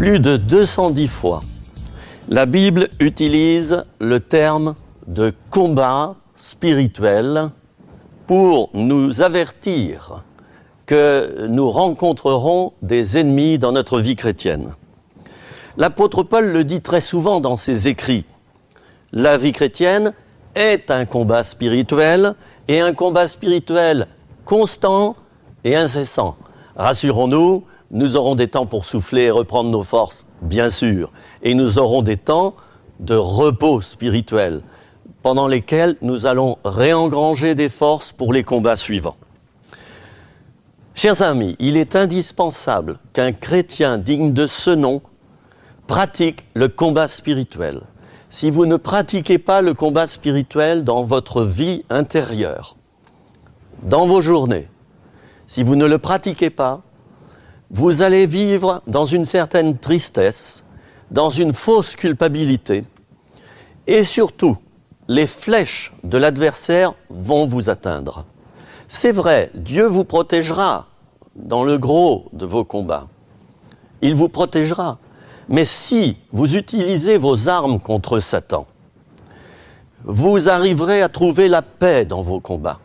Plus de 210 fois, la Bible utilise le terme de combat spirituel pour nous avertir que nous rencontrerons des ennemis dans notre vie chrétienne. L'apôtre Paul le dit très souvent dans ses écrits. La vie chrétienne est un combat spirituel et un combat spirituel constant et incessant. Rassurons-nous, nous aurons des temps pour souffler et reprendre nos forces, bien sûr. Et nous aurons des temps de repos spirituel, pendant lesquels nous allons réengranger des forces pour les combats suivants. Chers amis, il est indispensable qu'un chrétien digne de ce nom pratique le combat spirituel. Si vous ne pratiquez pas le combat spirituel dans votre vie intérieure, dans vos journées, si vous ne le pratiquez pas, vous allez vivre dans une certaine tristesse, dans une fausse culpabilité, et surtout, les flèches de l'adversaire vont vous atteindre. C'est vrai, Dieu vous protégera dans le gros de vos combats. Il vous protégera. Mais si vous utilisez vos armes contre Satan, vous arriverez à trouver la paix dans vos combats,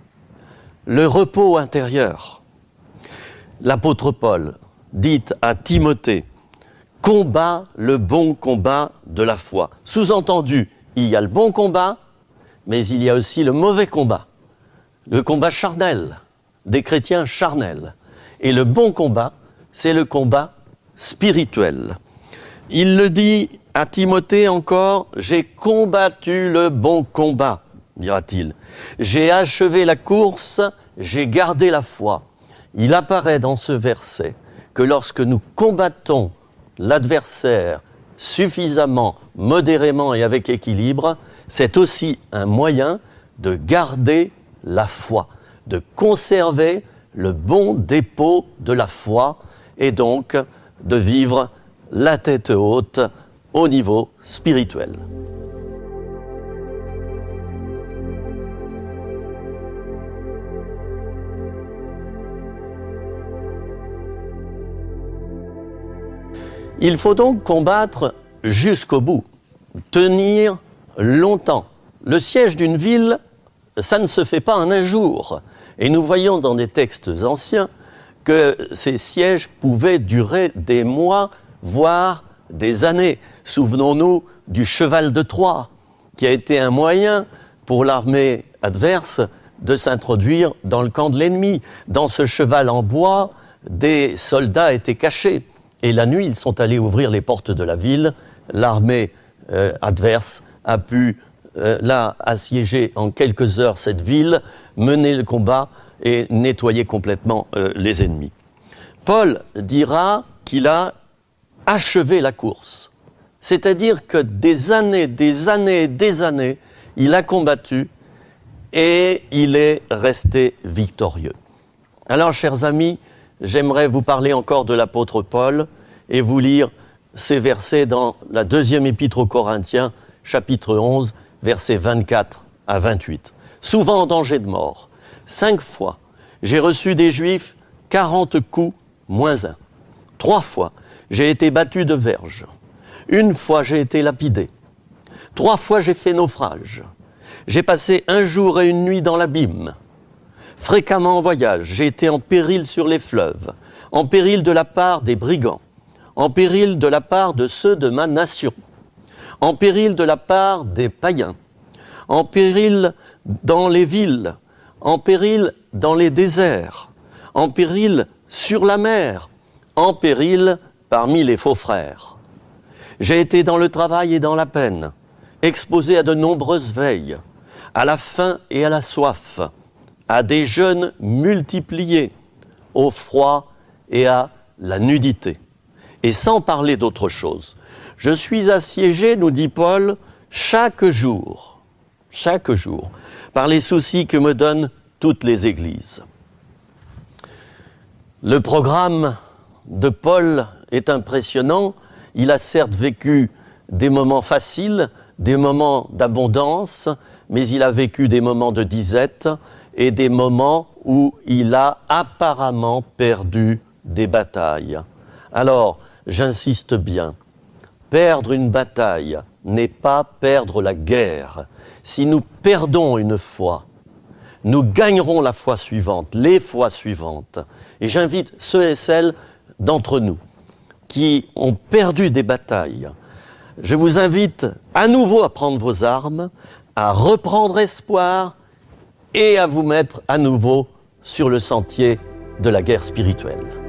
le repos intérieur. L'apôtre Paul dit à Timothée, « Combat le bon combat de la foi ». Sous-entendu, il y a le bon combat, mais il y a aussi le mauvais combat, le combat charnel, des chrétiens charnels. Et le bon combat, c'est le combat spirituel. Il le dit à Timothée encore, « J'ai combattu le bon combat », dira-t-il. « J'ai achevé la course, j'ai gardé la foi ». Il apparaît dans ce verset que lorsque nous combattons l'adversaire suffisamment, modérément et avec équilibre, c'est aussi un moyen de garder la foi, de conserver le bon dépôt de la foi et donc de vivre la tête haute au niveau spirituel. Il faut donc combattre jusqu'au bout, tenir longtemps. Le siège d'une ville, ça ne se fait pas en un jour. Et nous voyons dans des textes anciens que ces sièges pouvaient durer des mois, voire des années. Souvenons-nous du cheval de Troie, qui a été un moyen pour l'armée adverse de s'introduire dans le camp de l'ennemi. Dans ce cheval en bois, des soldats étaient cachés. Et la nuit, ils sont allés ouvrir les portes de la ville. L'armée adverse a pu assiéger en quelques heures cette ville, mener le combat et nettoyer complètement les ennemis. Paul dira qu'il a achevé la course. C'est-à-dire que des années, il a combattu et il est resté victorieux. Alors, chers amis, j'aimerais vous parler encore de l'apôtre Paul et vous lire ces versets dans la deuxième épître aux Corinthiens, chapitre 11, versets 24 à 28. Souvent en danger de mort, 5 fois, j'ai reçu des Juifs 40 coups moins 1. 3 fois, j'ai été battu de verge. 1 fois, j'ai été lapidé. 3 fois, j'ai fait naufrage. J'ai passé 1 jour et 1 nuit dans l'abîme. Fréquemment en voyage, j'ai été en péril sur les fleuves, en péril de la part des brigands, en péril de la part de ceux de ma nation, en péril de la part des païens, en péril dans les villes, en péril dans les déserts, en péril sur la mer, en péril parmi les faux frères. J'ai été dans le travail et dans la peine, exposé à de nombreuses veilles, à la faim et à la soif, à des jeûnes multipliés, au froid et à la nudité. Et sans parler d'autre chose, je suis assiégé, nous dit Paul, chaque jour, par les soucis que me donnent toutes les églises. Le programme de Paul est impressionnant. Il a certes vécu des moments faciles, des moments d'abondance, mais il a vécu des moments de disette et des moments où il a apparemment perdu des batailles. Alors, j'insiste bien, perdre une bataille n'est pas perdre la guerre. Si nous perdons une fois, nous gagnerons la fois suivante, les fois suivantes. Et j'invite ceux et celles d'entre nous qui ont perdu des batailles, je vous invite à nouveau à prendre vos armes, à reprendre espoir et à vous mettre à nouveau sur le sentier de la guerre spirituelle.